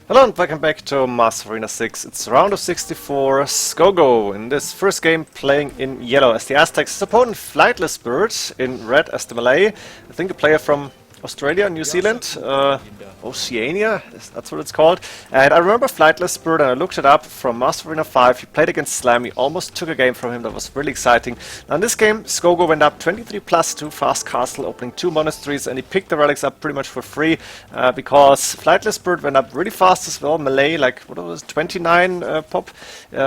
Hello and welcome back to MoA6. It's round of 64, Scogo in this first game playing in yellow as the Aztecs. His opponent flightlessbird in red as the Malay. I think a player from Australia, New Zealand, Oceania, that's what it's called. And I remember flightlessbird and I looked it up from Master Arena 5. He played against Slam, he almost took a game from him, that was really exciting. Now in this game, Scogo went up 23+2 fast castle, opening 2 monasteries, and he picked the relics up pretty much for free because flightlessbird went up really fast as well. Malay, like, what was it, 29 pop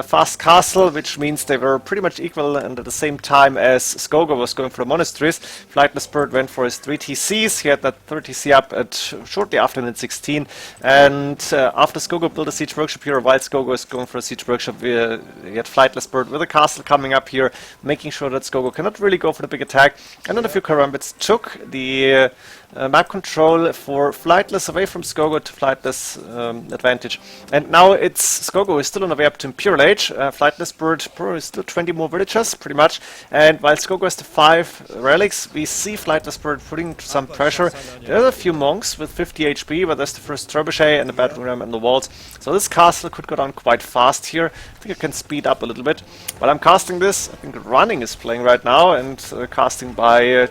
fast castle, which means they were pretty much equal and at the same time as Scogo was going for the monasteries. Flightlessbird went for his 3 TCs, he had that 3rd TC up at shortly after minute 16, and after Scogo built a siege workshop here, while Scogo is going for a siege workshop, we had flightlessbird with a castle coming up here, making sure that Scogo cannot really go for the big attack, and then a few karambits took the map control for flightless away from Scogo to flightless advantage. And now it's Scogo is still on the way up to Imperial Age. Flightlessbird probably still 20 more villagers, pretty much. And while Scogo has the 5 relics, we see flightlessbird putting some pressure. There's a few monks with 50 HP, but there's the first trebuchet and the battle ram and the walls. So this castle could go down quite fast here. I think I can speed up a little bit. While I'm casting this, I think running is playing right now, and casting by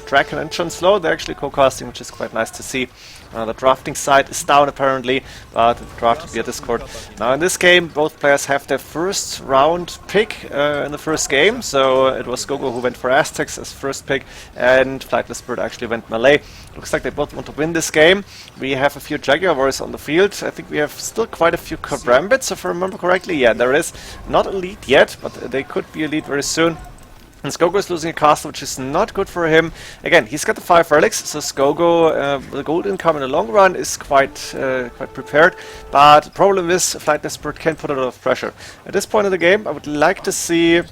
DracKeN and JonSlow. They're actually co-casting, which is quite nice to see. The drafting side is down apparently, but the draft will be a Discord. Now in this game, both players have their first round pick in the first game, so it was Scogo who went for Aztecs as first pick, and flightlessbird actually went Malay. Looks like they both want to win this game. We have a few Jaguar warriors on the field. I think we have still quite a few karambits, if I remember correctly. Yeah, there is. Not elite yet, but they could be elite very soon. And Scogo is losing a castle, which is not good for him. Again, he's got the 5 relics, so Scogo, with the gold income in the long run, is quite prepared. But the problem is, flightlessbird can put a lot of pressure. At this point in the game, I would like to see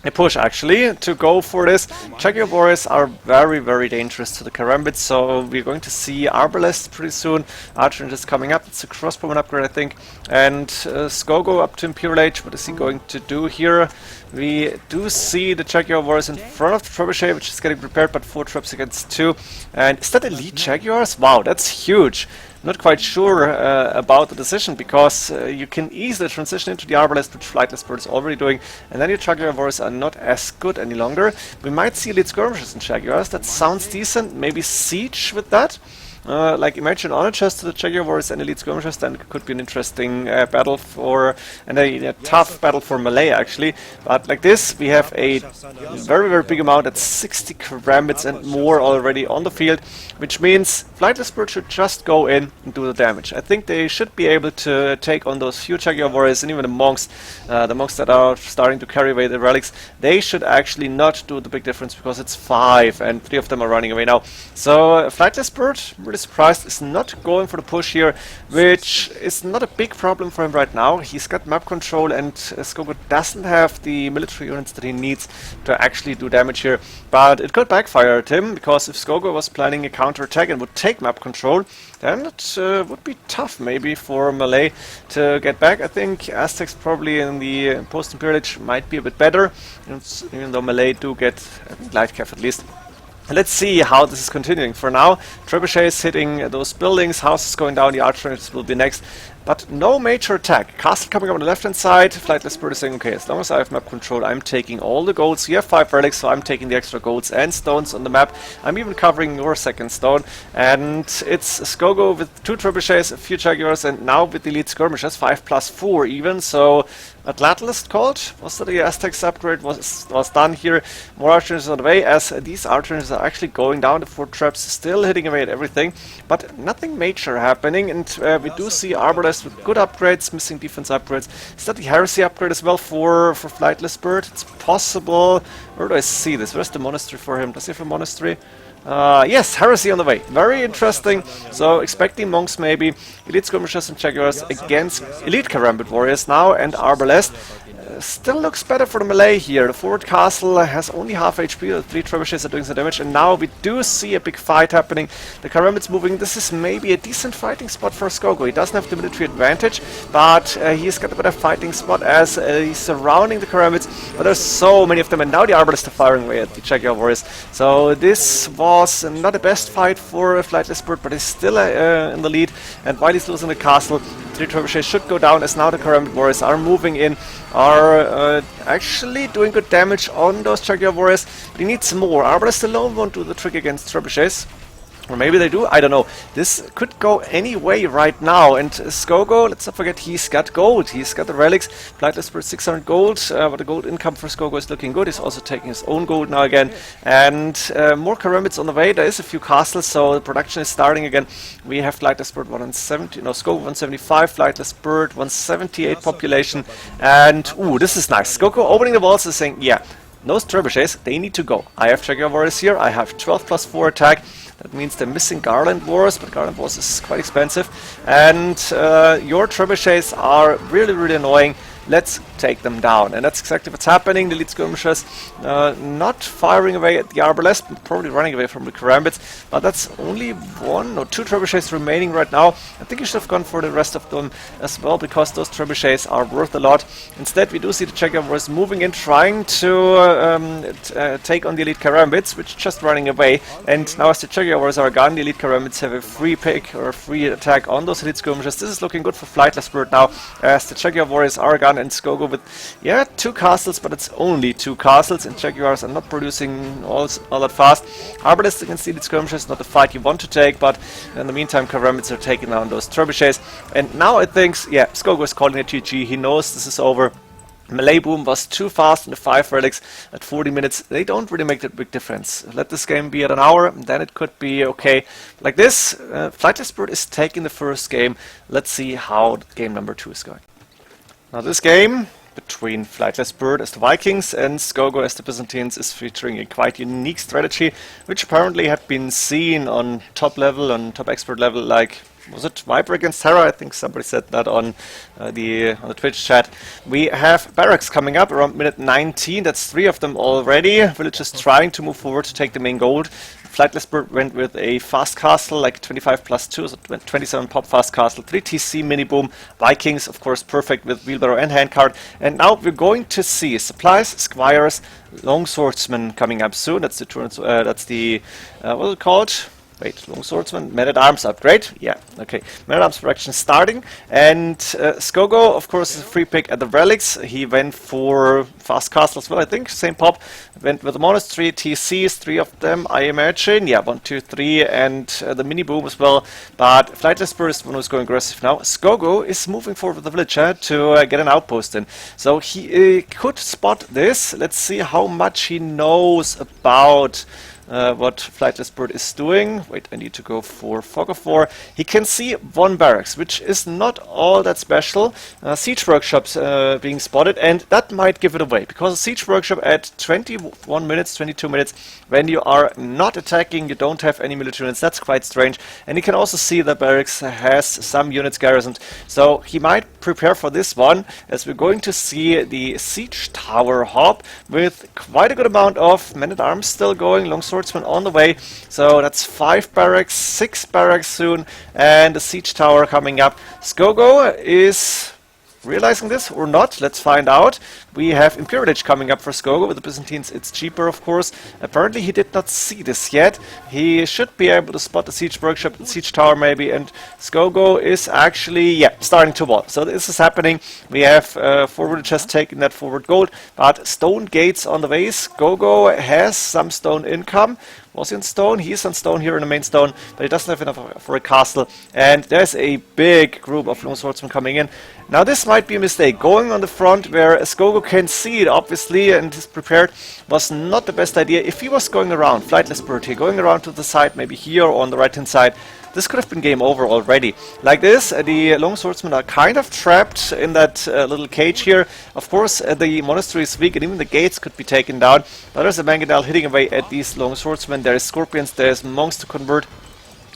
a push, actually, to go for this. Jaguar warriors are very, very dangerous to the karambits, so we're going to see Arbalest pretty soon. Archer is coming up. It's a crossbowman upgrade, I think. And Scogo up to Imperial Age. What is he going to do here? We do see the Jaguar warriors in front of the trebuchet, which is getting prepared, but 4 traps against 2. And is that elite Jaguars? Wow, that's huge. Not quite sure about the decision, because you can easily transition into the Arbalest, which flightlessbird is already doing, and then your Jaguar warriors are not as good any longer. We might see elite skirmishes in Jaguars. That sounds decent. Maybe siege with that. Like imagine honor chest to the Jaguar warriors and elite skirmishers, then it could be an interesting battle for, and a tough battle for Malay actually. But like this, we have a very, very big amount at 60 karambits and more already on the field, which means flightlessbird should just go in and do the damage. I think they should be able to take on those few Jaguar warriors and even the monks that are starting to carry away the relics. They should actually not do the big difference, because it's 5 and 3 of them are running away now. So flightlessbird, really surprised, is not going for the push here, which is not a big problem for him right now. He's got map control, and Scogo doesn't have the military units that he needs to actually do damage here. But it could backfire at him, because if Scogo was planning a counter-attack and would take map control, then it would be tough maybe for Malay to get back. I think Aztecs probably in the post-Imperial Age might be a bit better, even though Malay do get, I think, light cav at least. Let's see how this is continuing. For now, trebuchet is hitting those buildings, houses going down, the archers will be next. But no major attack. Castle coming up on the left-hand side. Flightlessbird is saying, okay, as long as I have map control, I'm taking all the golds. You have 5 relics, so I'm taking the extra golds and stones on the map. I'm even covering your second stone. And it's Scogo with 2 trebuchets, a few Jaguars, and now with the elite skirmishers, 5+4 even. So Atlatist called. Was that the Aztecs upgrade was done here? More archers on the way, as these archers are actually going down. The 4 traps still hitting away at everything, but nothing major happening. And we do see Arbalest with good upgrades, missing defense upgrades. Is that the heresy upgrade as well for flightlessbird? It's possible. Where do I see this? Where's the monastery for him? Does he have a monastery? Yes, heresy on the way. Very interesting. So expecting monks maybe. Elite skirmishers and Jaguars against elite karambit warriors now, and Arbalest. Still looks better for the melee here. The forward castle has only half HP, the 3 trebuchets are doing some damage, and now we do see a big fight happening. The Karambit's moving. This is maybe a decent fighting spot for Scogo. He doesn't have the military advantage, but he's got a better fighting spot as he's surrounding the Karambits. But there's so many of them, and now the Arbalists are firing away at the Jaguar Warriors. So this was not the best fight for flightlessbird, but he's still in the lead, and while he's losing the castle, 3 trebuchets should go down as now the Karambit Warriors are moving in, are actually doing good damage on those Jaguar Warriors. But he needs more. Arbalists alone won't do the trick against trebuchets. Or maybe they do, I don't know. This could go any way right now. And Scogo, let's not forget, he's got gold. He's got the relics. flightlessbird 600 gold. But the gold income for Scogo is looking good. He's also taking his own gold now again. And more Karambits on the way. There is a few castles, so the production is starting again. We have flightlessbird 170, no, Scogo 175, flightlessbird 178 population. And, ooh, this is nice. Scogo opening the walls and saying, yeah, those trebuchets, they need to go. I have Jaguar Warriors here. I have 12 plus 4 attack. That means they're missing Garland Wars, but Garland Wars is quite expensive. And your trebuchets are really, really annoying. Let's take them down. And that's exactly what's happening. The lead skirmishers not firing away at the Arbalest, but probably running away from the Karambits. But that's only 1 or 2 trebuchets remaining right now. I think you should have gone for the rest of them as well, because those trebuchets are worth a lot. Instead, we do see the Jaguar Warriors moving in, trying to take on the elite Karambits, which are just running away. And now as the Jaguar Warriors are gone, the elite Karambits have a free pick or a free attack on those elite skirmishers. This is looking good for flightlessbird now, as the Jaguar Warriors are gone, and Scogo with, yeah, 2 castles, but it's only 2 castles, and Jaguars are not producing all that fast. Arbalists against the elite skirmishers, not the fight you want to take, but in the meantime, Karambits are taking down those trebuchets. And now it thinks, yeah, Scogo is calling it GG. He knows this is over. Melee boom was too fast in the 5 relics at 40 minutes. They don't really make that big difference. Let this game be at an hour, and then it could be okay. Like this, flightlessbird is taking the first game. Let's see how game number 2 is going. Now this game between flightlessbird as the Vikings and Scogo as the Byzantines is featuring a quite unique strategy, which apparently had been seen on top level, on top expert level, like, was it Viper against Terra? I think somebody said that on the Twitch chat. We have barracks coming up around minute 19. That's 3 of them already. Villagers trying to move forward to take the main gold. flightlessbird went with a fast castle, like 25 plus 2, so 27 pop fast castle, 3 TC mini boom. Vikings, of course, perfect with wheelbarrow and handcart. And now we're going to see supplies, squires, longswordsmen coming up soon. That's the what is it called? Wait, longswordsman, men-at-arms upgrade. Yeah, okay. Men-at-arms production starting. And Scogo, of course, is a free pick at the relics. He went for fast castle as well, I think. Same pop. Went with the monastery, TCs, 3 of them, I imagine. Yeah, 1, 2, 3, and the mini boom as well. But flightlessbird is the one who's going aggressive now. Scogo is moving forward with the villager to get an outpost in. So he could spot this. Let's see how much he knows about what flightlessbird is doing. Wait, I need to go for Fog of War. He can see 1 barracks, which is not all that special. Siege workshops being spotted, and that might give it away, because a siege workshop at 21 minutes, 22 minutes, when you are not attacking, you don't have any military units, that's quite strange. And you can also see that barracks has some units garrisoned, so he might prepare for this one, as we're going to see the siege tower hop with quite a good amount of men-at-arms still going, longswordsmen on the way. So that's 5 barracks, 6 barracks soon, and the siege tower coming up. Scogo is realizing this or not? Let's find out. We have Imperial Age coming up for Scogo. With the Byzantines, it's cheaper, of course. Apparently, he did not see this yet. He should be able to spot the siege workshop, the siege tower, maybe. And Scogo is actually, yeah, starting to wall. So this is happening. We have forward just taking that forward gold, but stone gates on the way. Scogo has some stone income. Was he on stone? He is on stone here in the main stone, but he doesn't have enough for a castle. And there's a big group of longswordsmen coming in. Now this might be a mistake. Going on the front where Scogo can see it, obviously, and is prepared, was not the best idea. If he was going around, flightlessbird here, going around to the side, maybe here or on the right-hand side, this could have been game over already. Like this, the longswordsmen are kind of trapped in that little cage here. Of course, the monastery is weak, and even the gates could be taken down. But there's a Mangonel hitting away at these longswordsmen. There is scorpions, there's monks to convert.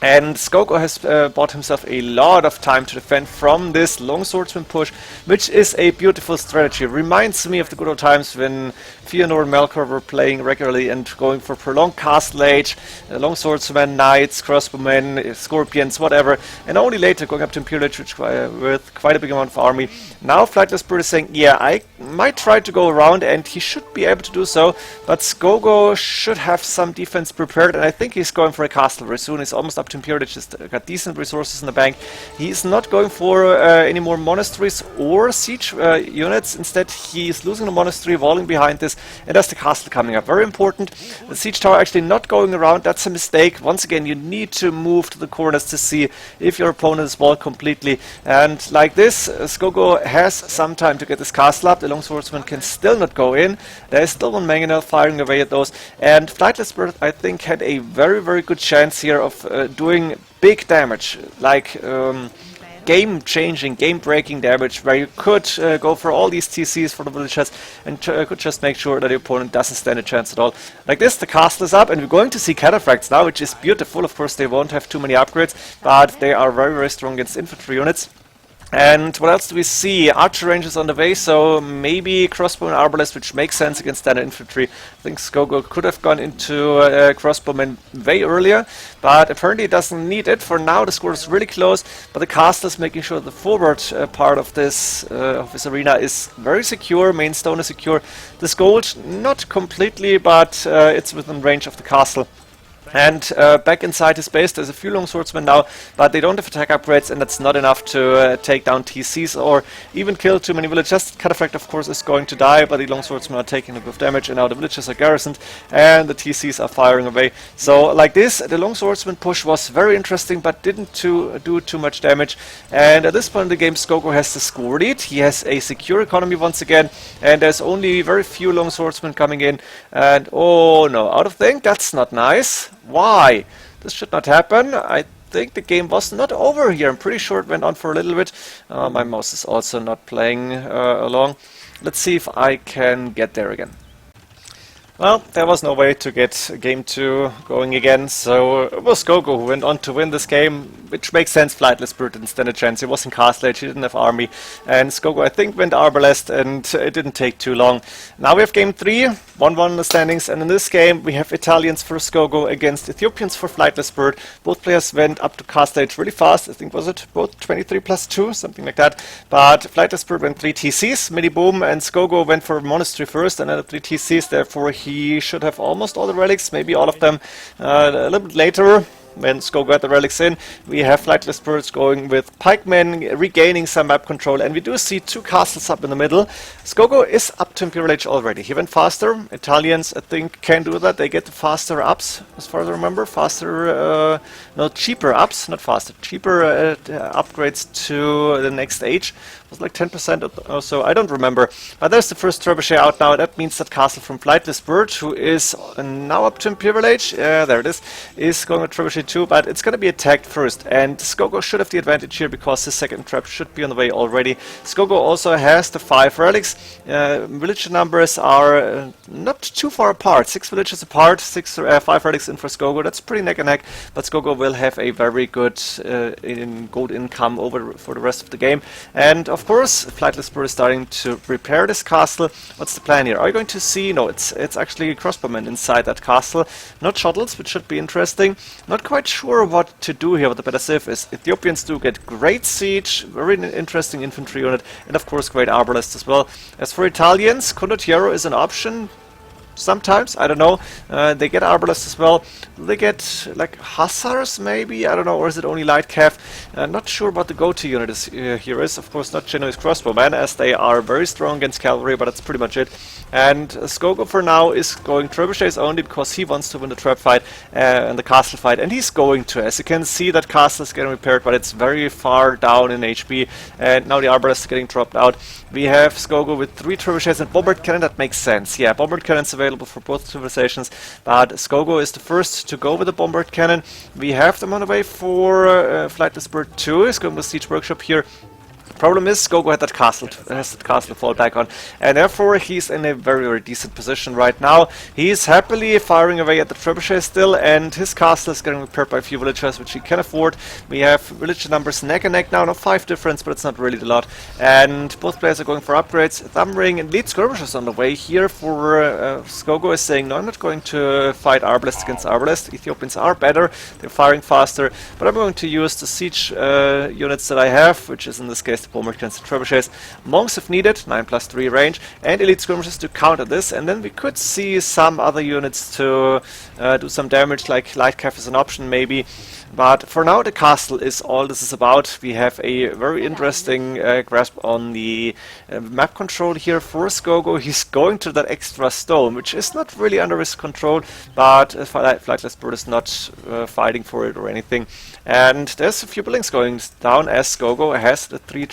And Scogo has bought himself a lot of time to defend from this long swordsman push, which is a beautiful strategy. Reminds me of the good old times when Fëanor and Melkor were playing regularly and going for prolonged castle age, long swordsmen, knights, crossbowmen, scorpions, whatever, and only later going up to Imperial Age with quite a big amount of army. Now flightlessbird is saying, yeah, I might try to go around, and he should be able to do so, but Scogo should have some defense prepared, and I think he's going for a castle very soon. He's almost up to Imperial Age, just got decent resources in the bank. He's not going for any more monasteries or siege units. Instead, he's losing the monastery, walling behind this, and that's the castle coming up. Very important. The siege tower actually not going around, that's a mistake. Once again, you need to move to the corners to see if your opponent is walled completely. And like this, Scogo has some time to get this castle up. The long swordsman can still not go in. There is still one mangonel firing away at those. And flightlessbird, I think, had a very, very good chance here of doing big damage, like game-changing, game-breaking damage, where you could go for all these TCs for the villagers and could just make sure that the opponent doesn't stand a chance at all. Like this, the castle is up, and we're going to see cataphracts now, which is beautiful. Of course, they won't have too many upgrades, but they are very, very strong against infantry units. And what else do we see? Archer range is on the way, so maybe crossbow and arbalest, which makes sense against standard infantry. I think Scogo could have gone into crossbowmen way earlier, but apparently it doesn't need it. For now, the score is really close, but the castle is making sure the forward part of this arena is very secure. Main stone is secure. This gold, not completely, but it's within range of the castle. And back inside his base, there's a few long swordsmen now, but they don't have attack upgrades, and that's not enough to take down TCs or even kill too many villagers. Cataphract, of course, is going to die, but the long swordsmen are taking a bit of damage, and now the villagers are garrisoned, and the TCs are firing away. So, like this, the long swordsman push was very interesting, but didn't do too much damage. And at this point in the game, Scogo has the score lead. He has a secure economy once again, and there's only very few long swordsmen coming in. And oh no, out of think, that's not nice. Why? This should not happen. I think the game was not over here. I'm pretty sure it went on for a little bit. My mouse is also not playing along. Let's see if I can get there again. Well, there was no way to get game 2 going again, so it was Scogo who went on to win this game, which makes sense. Flightlessbird didn't stand a chance. He was in castle age, he didn't have army, and Scogo, I think, went arbalest, and it didn't take too long. Now we have game 3, 1-1 in the standings, and in this game we have Italians for Scogo against Ethiopians for Flightlessbird. Both players went up to castle age really fast. I think, was it both 23+2, something like that, but Flightlessbird went 3 TCs, mini boom, and Scogo went for monastery first, another 3 TCs, therefore he should have almost all the relics, maybe all of them a little bit later. When Scogo got the relics in, we have flightlessbirds going with pikemen, regaining some map control, and we do see 2 castles up in the middle. Scogo is up to Imperial Age already. He went faster. Italians, I think, can do that. They get the faster ups, as far as I remember. Faster, no, cheaper ups, not faster. Cheaper upgrades to the next age. It was like 10% or so, I don't remember. But there's the first trebuchet out now. That means that castle from Flightlessbird, who is now up to Imperial Age, there it is going with trebuchet 2, but it's going to be attacked first. And Scogo should have the advantage here because his second trap should be on the way already. Scogo also has the 5 relics. Villager numbers are not too far apart. 6 villagers apart, 5 relics in for Scogo. That's pretty neck and neck, but Scogo will have a very good gold income over for the rest of the game. And of course, Flightlessbird is starting to prepare this castle. What's the plan here? Are you going to see? No, it's actually crossbowmen inside that castle. Not shuttles, which should be interesting. Not quite sure what to do here, what the better civ is. Ethiopians do get great siege, very interesting infantry unit, and of course great arbalest as well. As for Italians, condottiero is an option. Sometimes, I don't know, they get arbalest as well. They get like hussars maybe, I don't know, or is it only light cav? Not sure what the go-to unit is here is. Of course not Genoese crossbowmen, as they are very strong against cavalry, but that's pretty much it. And Scogo for now is going trebuchets only because he wants to win the trap fight and the castle fight, and he's going to. As you can see, that castle is getting repaired, but it's very far down in HP, and now the arbalest is getting dropped out. We have Scogo with 3 trebuchets and bombard cannon. That makes sense. Yeah, bombard cannon's available for both civilizations, but Scogo is the first to go with the bombard cannon. We have them on the way for Flightlessbird 2. He's going with Siege Workshop here. Problem is, Scogo has that castle to fall back on, and therefore he's in a very, very decent position right now. He's happily firing away at the trebuchet still, and his castle is getting repaired by a few villagers, which he can afford. We have villager numbers neck and neck now, not 5 difference, but it's not really a lot. And both players are going for upgrades. Thumb Ring and lead skirmishers on the way here for Scogo is saying, no, I'm not going to fight Arbalest against Arbalest. Ethiopians are better, they're firing faster, but I'm going to use the siege units that I have, which is in this case the Bomber Cannons and Trebuchets. Monks if needed, 9+3 range, and elite skirmishers to counter this, and then we could see some other units to do some damage, like Light Cav is an option maybe. But for now the castle is all this is about. We have a very interesting grasp on the map control here for Scogo. He's going to that extra stone, which is not really under his control, but flightlessbird is not fighting for it or anything. And there's a few buildings going down as Scogo has the three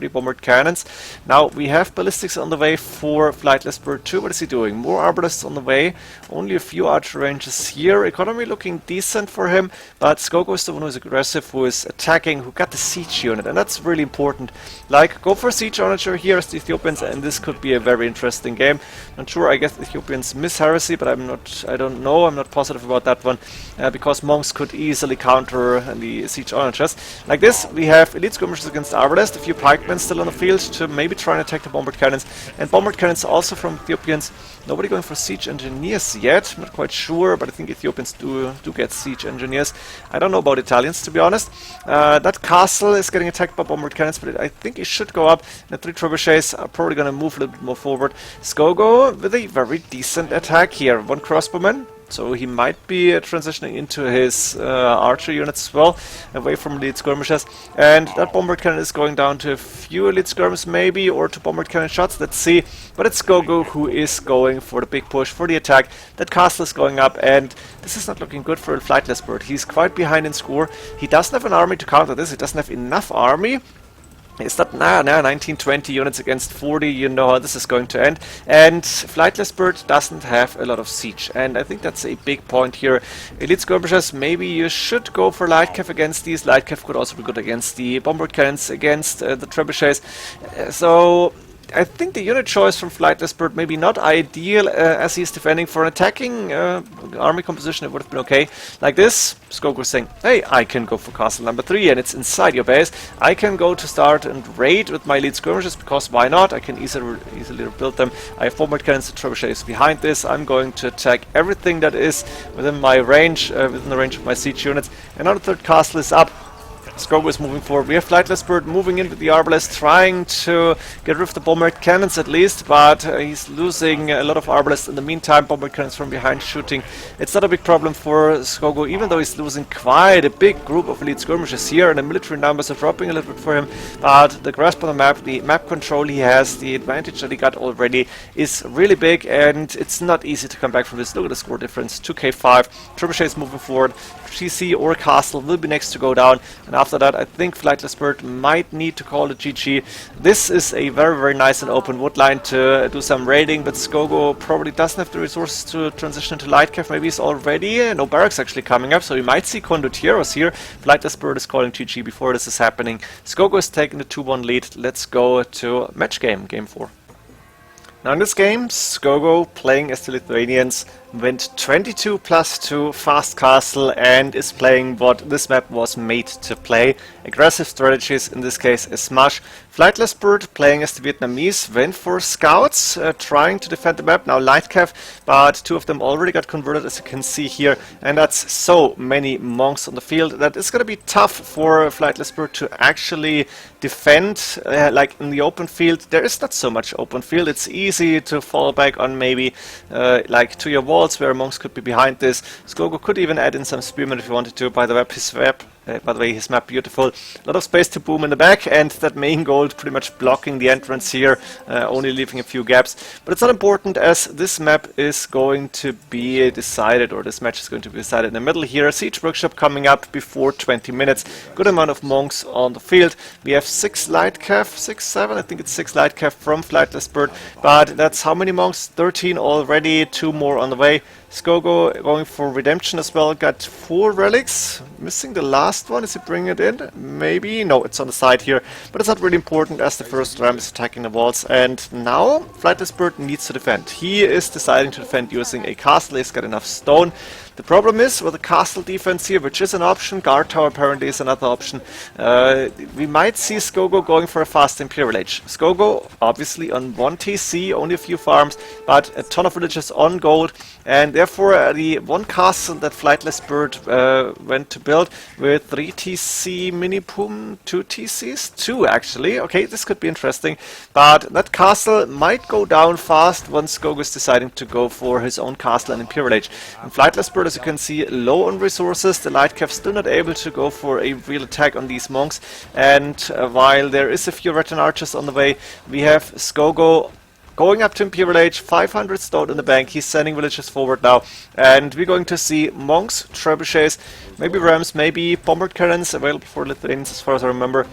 bombered cannons. Now we have ballistics on the way for flightlessbird too. What is he doing? More arbalists on the way. Only a few archer ranges here. Economy looking decent for him, but Scogo is the one who is aggressive, who is attacking, who got the siege unit, and that's really important. Like, go for siege onager here as the Ethiopians, and this could be a very interesting game. Not sure, I guess Ethiopians miss heresy, but I don't know, I'm not positive about that one, because monks could easily counter the siege onagers. Like this, we have elite skirmishers against Arbalest, a few pikemen still on the field to maybe try and attack the bombered cannons, and bombered cannons also from Ethiopians. Nobody going for siege engineers yet, not quite sure, but I think Ethiopians do get siege engineers. I don't know about Italians, to be honest. That castle is getting attacked by bombered cannons, but I think it should go up. The 3 trebuchets are probably going to move a little bit more forward. Scogo with a very decent attack here. 1 crossbowman, so he might be transitioning into his archer units as well, away from elite skirmishers. And that bombered cannon is going down to a few elite skirmishers maybe, or to bombered cannon shots, let's see. But it's Scogo who is going for the big push, for the attack. That castle is going up, and this is not looking good for a flightlessbird. He's quite behind in score. He doesn't have an army to counter this, he doesn't have enough army. It's not 19-20 units against 40, you know how this is going to end. And flightlessbird doesn't have a lot of siege, and I think that's a big point here. Elite skirmishers, maybe you should go for light cav against these. Light cav could also be good against the bomber cannons, against the trebuchets. So I think the unit choice from flightlessbird maybe not ideal as he's defending. For an attacking army composition, it would have been okay. Like this, Scogo saying, hey, I can go for castle number 3 and it's inside your base. I can go to start and raid with my elite skirmishers, because why not? I can easily rebuild them. I have bombered cannons and trebuchets behind this. I'm going to attack everything that is within my range, within the range of my siege units. And now the 3rd castle is up. Scogo is moving forward. We have flightlessbird moving in with the Arbalest, trying to get rid of the bombered cannons at least, but he's losing a lot of Arbalest in the meantime. Bombered cannons from behind shooting. It's not a big problem for Scogo, even though he's losing quite a big group of elite skirmishers here, and the military numbers are dropping a little bit for him. But the grasp on the map control he has, the advantage that he got already is really big, and it's not easy to come back from this. Look at the score difference, 2k5. Trebuchet is moving forward. GC or castle will be next to go down, and after that I think flightlessbird might need to call it GG. This is a very, very nice and open wood line to do some raiding, but Scogo probably doesn't have the resources to transition into light cav. Maybe he's already no barracks actually coming up, so we might see condottieros here. Flightlessbird is calling GG before this is happening. Scogo is taking the 2-1 lead. Let's go to match game 4. Now in this game, Scogo, playing as the Lithuanians, went 22+2 fast castle and is playing what this map was made to play. Aggressive strategies, in this case a smash. Flightlessbird, playing as the Vietnamese, went for scouts, trying to defend the map. Now light cav, but 2 of them already got converted, as you can see here, and that's so many monks on the field that it's going to be tough for flightlessbird to actually defend. Like in the open field, there is not so much open field. It's easy to fall back on maybe like to your wall, where monks could be behind this. Scogo could even add in some spearmen if he wanted to. By the way, his map beautiful. A lot of space to boom in the back, and that main gold pretty much blocking the entrance here, only leaving a few gaps. But it's not important, as this map is going to be decided, or this match is going to be decided in the middle here. Siege workshop coming up before 20 minutes. Good amount of monks on the field. We have 6 light cav, 6, 7, I think it's 6 light cav from flightlessbird. But that's how many monks? 13 already, 2 more on the way. Scogo going for redemption as well, got 4 relics. Missing the last one, is he bringing it in? Maybe, no, it's on the side here, but it's not really important as the first ram is attacking the walls. And now flightlessbird needs to defend. He is deciding to defend using a castle, he's got enough stone. The problem is with the castle defense here, which is an option, guard tower apparently is another option, we might see Scogo going for a fast Imperial Age. Scogo obviously on 1 TC, only a few farms, but a ton of villages on gold, and therefore the one castle that flightlessbird went to build with 3 TC mini poom, 2 TCs? 2 actually, okay, this could be interesting, but that castle might go down fast once Scogo is deciding to go for his own castle and Imperial Age. And flightlessbird, as you can see, low on resources. The light cav still not able to go for a real attack on these monks, and while there is a few retin archers on the way, we have Scogo going up to Imperial Age, 500 stone in the bank. He's sending villages forward now, and we're going to see monks, trebuchets, maybe rams, maybe bombard cannons available for Lithuanians as far as I remember.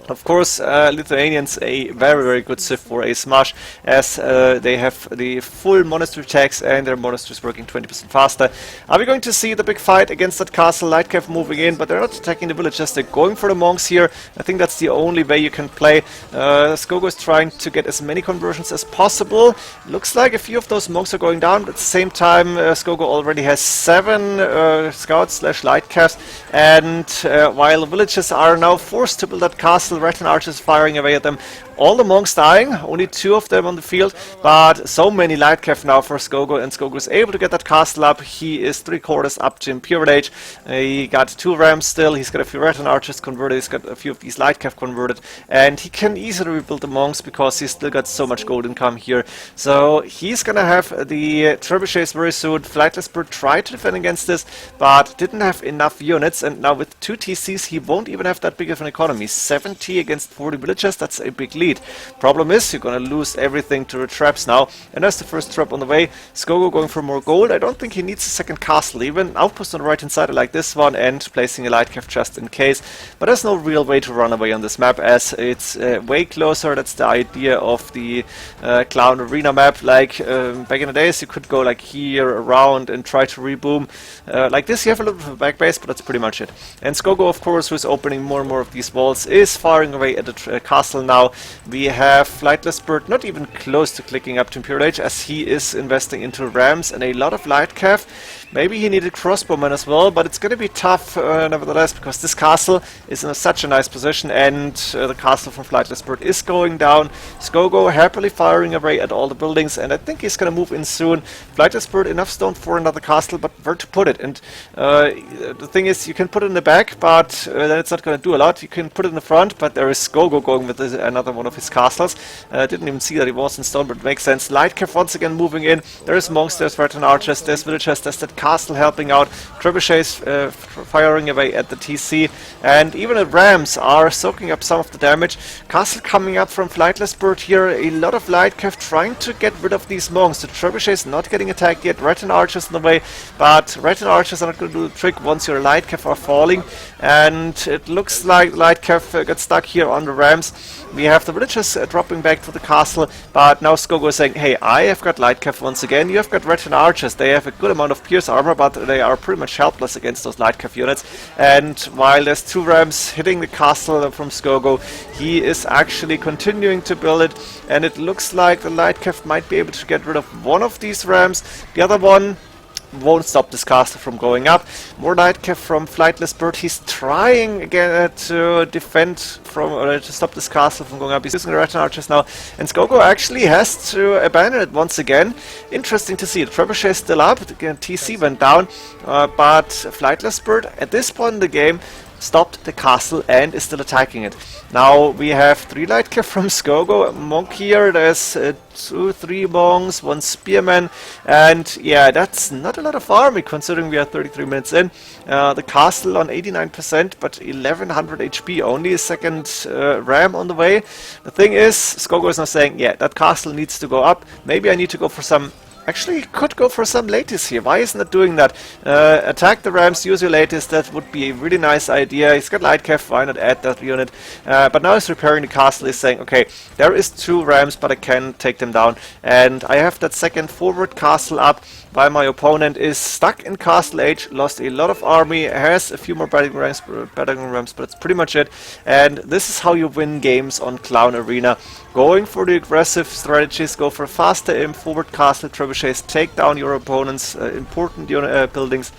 Of course, Lithuanians a very, very good civ for a smash, as they have the full monastery tax and their monastery is working 20% faster. Are we going to see the big fight against that castle? Light cav moving in, but they're not attacking the villages, they're going for the monks here. I think that's the only way you can play. Scogo is trying to get as many conversions as possible. Looks like a few of those monks are going down, but at the same time Scogo already has 7 scouts slash light cavs, and while the villages are now forced to build that castle, retin archers firing away at them. All the monks dying, only 2 of them on the field, but so many light cav now for Scogo, and Scogo is able to get that castle up. He is 3/4 up to Imperial Age. He got 2 rams still, he's got a few retin archers converted, he's got a few of these light cav converted, and he can easily rebuild the monks because he's still got so much gold income here. So he's gonna have the trebuchets very soon. flightlessbird tried to defend against this, but didn't have enough units, and now with 2 TCs he won't even have that big of an economy. 70 against 40 villages, that's a big lead. Problem is, you're gonna lose everything to the traps now, and that's the first trap on the way. Scogo going for more gold. I don't think he needs a second castle even. Outpost on the right hand side like this one, and placing a light cav just in case, but there's no real way to run away on this map as it's way closer. That's the idea of the Clown Arena map. Like back in the days you could go like here around and try to reboom like this. You have a little bit of a back base, but that's pretty much it. And Scogo, of course, who's opening more and more of these walls, is firing away at the castle now. We have flightlessbird not even close to clicking up to Imperial Age, as he is investing into rams and a lot of light cav. Maybe he needed crossbowmen as well, but it's going to be tough nevertheless, because this castle is in such a nice position, and the castle from flightlessbird is going down. Scogo happily firing away at all the buildings, and I think he's going to move in soon. flightlessbird enough stone for another castle, but where to put it? And the thing is, you can put it in the back, but then it's not going to do a lot. You can put it in the front, but there is Scogo going with another one of his castles. Didn't even see that he was in stone, but it makes sense. Light cav once again moving in. There's monks, there's retin archers, there's villagers, there's that castle helping out. Trebuchets firing away at the TC, and even the rams are soaking up some of the damage. Castle coming up from flightlessbird here. A lot of light cav trying to get rid of these monks. The trebuchets not getting attacked yet. Retin archers in the way, but retin archers are not going to do the trick once your light cav are falling, and it looks like light cav got stuck here on the rams. We have the villagers dropping back to the castle, but now Scogo is saying, hey, I have got light cav once again, you have got retin archers. They have a good amount of pierce armor, but they are pretty much helpless against those light cav units. And while there's 2 rams hitting the castle from Scogo, he is actually continuing to build it, and it looks like the light cav might be able to get rid of one of these rams. The other one won't stop this castle from going up. More light cav from flightlessbird. He's trying again to defend from to stop this castle from going up. He's using the retin archers now, and Scogo actually has to abandon it once again. Interesting to see. The trebuchet is still up. Again, TC went down, but flightlessbird at this point in the game stopped the castle and is still attacking it. Now we have 3 light cav from Scogo, a monk here, there's 2, 3 monks, 1 spearman, and yeah, that's not a lot of army considering we are 33 minutes in. The castle on 89%, but 1100 HP, only a second ram on the way. The thing is, Scogo is now saying, yeah, that castle needs to go up. Maybe I need to go for some Actually, could go for some laties here. Why isn't it doing that? Attack the Rams, use your laties. That would be a really nice idea. He's got light cav, why not add that unit? But now he's repairing the castle. He's saying, okay, there is 2 Rams, but I can take them down. And I have that second forward castle up, while my opponent is stuck in castle age, lost a lot of army, has a few more battering rams, but that's pretty much it. And this is how you win games on Clown Arena. Going for the aggressive strategies, go for faster aim, forward castle, trebuchets, take down your opponent's important buildings,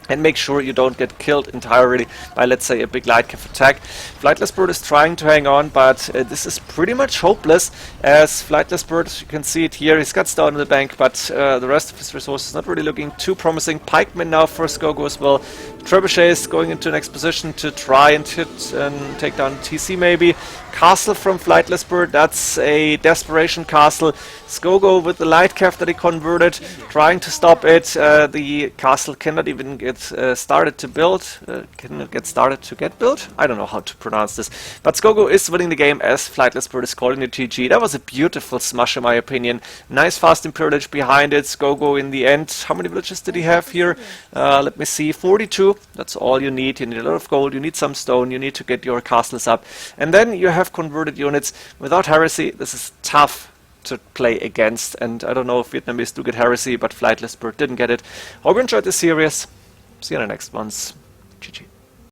and make sure you don't get killed entirely by, let's say, a big light cav attack. Flightlessbird is trying to hang on, but this is pretty much hopeless, as Flightlessbird, you can see it here, he's got down in the bank, but the rest of his resources not really looking too promising. Pikemen now for Scogo as well. Trebuchets going into next position to try and hit and take down TC maybe. Castle from Flightlessbird, that's a desperation castle. Scogo with the light cav that he converted, trying to stop it. The castle cannot even get started to build. Cannot get started to get built? I don't know how to pronounce this. But Scogo is winning the game as Flightlessbird is calling the TG. That was a beautiful smash in my opinion. Nice fast Imperial Village behind it. Scogo in the end. How many villages did he have here? Let me see. 42. That's all you need. You need a lot of gold. You need some stone. You need to get your castles up. And then you have converted units. Without heresy, this is tough to play against. And I don't know if Vietnamese do get heresy, but Flightlessbird didn't get it. Hope you enjoyed this series. See you in the next ones. GG.